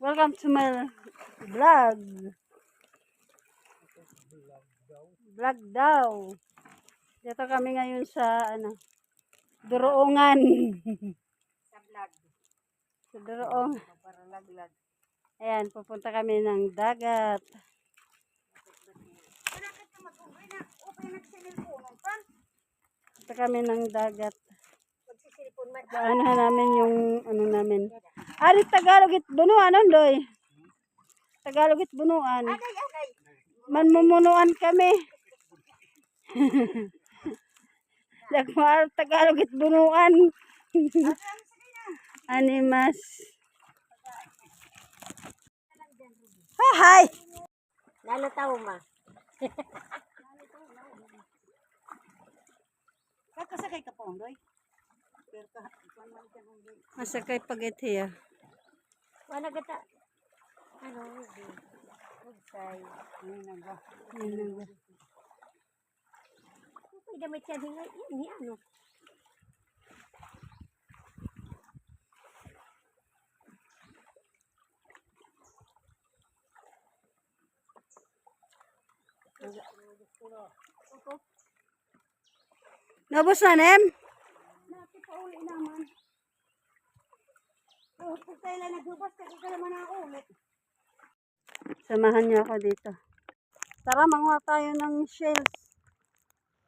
Welcome to my vlog. Vlog daw. Dito kami ngayon sa Duroongan. Sa vlog. Sa Duroong. Para laglag. Ayan, pupunta kami ng dagat. Bakit ka mag-uwi na? Okay na sinilpunon pa? Pupunta kami ng dagat. Magsisilpon man. Daanahan namin yung namin. Ari Tagalog it bunuan ondoy. Tagalog it bunuan. Agay. Manmumunuan kami. Dagmar Tagalog it bunuan. Animas. Hi. Lalataw ma. Kakasakay ka pa ondoy. Pero kahan man ka ondoy. Masakay pagit Wala gata. Ano hindi. Ugsay. Okay damit siya din ni ano. Nabos na nem? Natin pa uli naman. Oh, kung kailan naghubas ka naman na ulit. Samahan niyo ako dito. Tara, manguha tayo ng shells.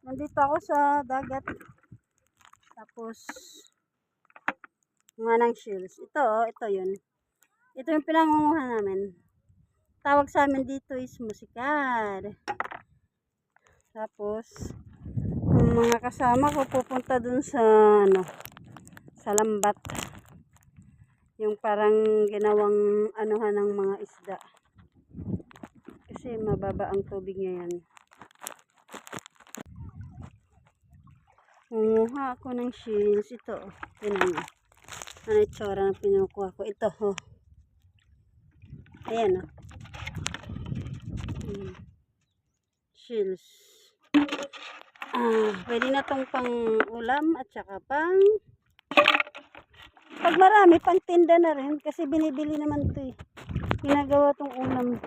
Nandito ako sa dagat. Tapos, mga ng shells. Ito yun. Ito yung pinangunguha namin. Tawag sa amin dito is musikad. Tapos, ang mga kasama ko pupunta dun sa, sa lambat. Yung parang ginawang anuhan ng mga isda. Kasi mababa ang tubig ngayon. Nanguha ako ng shells. Ito, tinan mo. Ano itsura na pinukuha ko? Ito, ayan, shells. Pwede na tong pang ulam at saka pag marami, pang tinda na rin. Kasi binibili naman ito ginagawa tong ulam.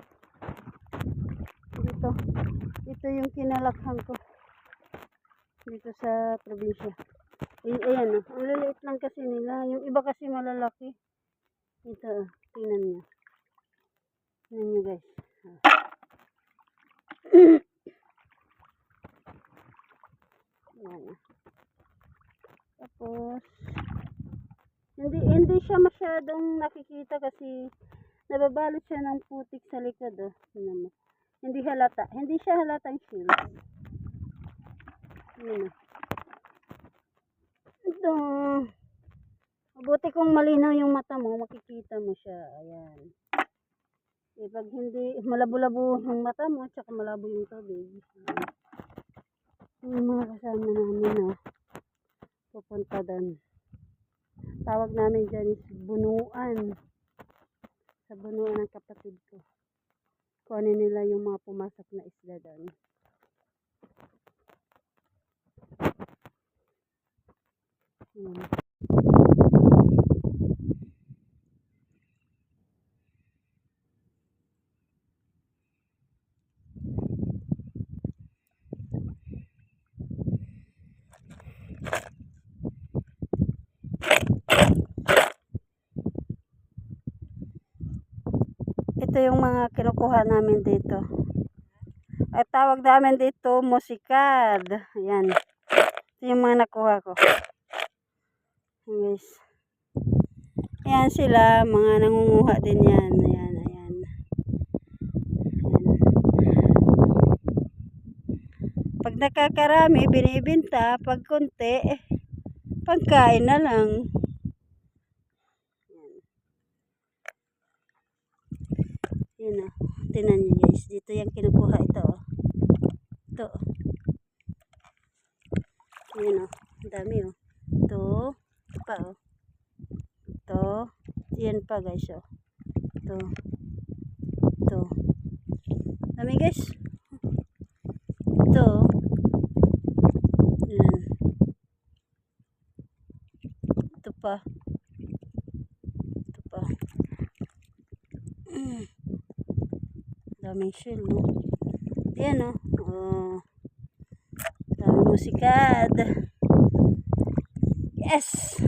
Ito yung kinalakhan ko dito sa probinsya. Ayan, ang liliit lang kasi nila. Yung iba kasi malalaki. Ito, tingnan nyo. Tingnan nyo guys. Ayan. Tapos, hindi siya masyadong nakikita kasi nababalot siya ng putik sa likod. Tingnan mo. Hindi halata. Hindi siya halatang shield. Ayan. Ito. Mabuti kung malinaw yung mata mo, makikita mo siya. Ayan. Pag hindi malabo-labo yung mata mo, tsaka malabo yung tubig. Yung mga kasama namin, pupunta doon. Tawag namin dyan is bunuan. Sa bunuan ng kapatid ko. Kunin nila yung mga pumasok na isda doon. Ito yung mga kinukuha namin dito. At tawag namin dito musikad. Ayan. Ito yung mga nakuha ko. Guys. Ayan sila, mga nangunguha din yan. Ayan. Pag nakakarami, binibenta. Pag konti, pagkain na lang. Yun tinan nyo guys. Dito yung kinukuha ito. Ito. Yun ang dami Ito pa Ito. Yan pa guys Ito. Dami guys. Ito. Yan. Ito pa. daming shell, no? Yan, no? Oh, daming musikad. Yes!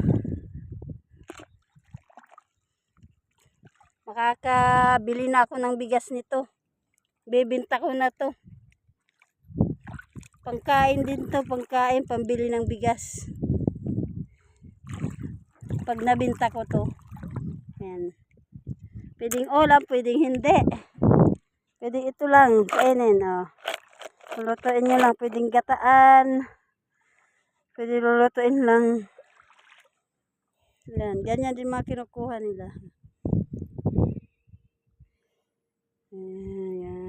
Makakabili na ako ng bigas nito. Bebenta ko na to. Pangkain din to, pangkain, pambili ng bigas. Pag nabenta ko to. Yan. Pwedeng ulam, pwedeng hindi. Pwedeng ito lang, kainin, oh. Lulutuin nyo lang, pwedeng gataan. Pwede lulutuin lang. Yan, ganyan din mga kinukuha nila. Ayan.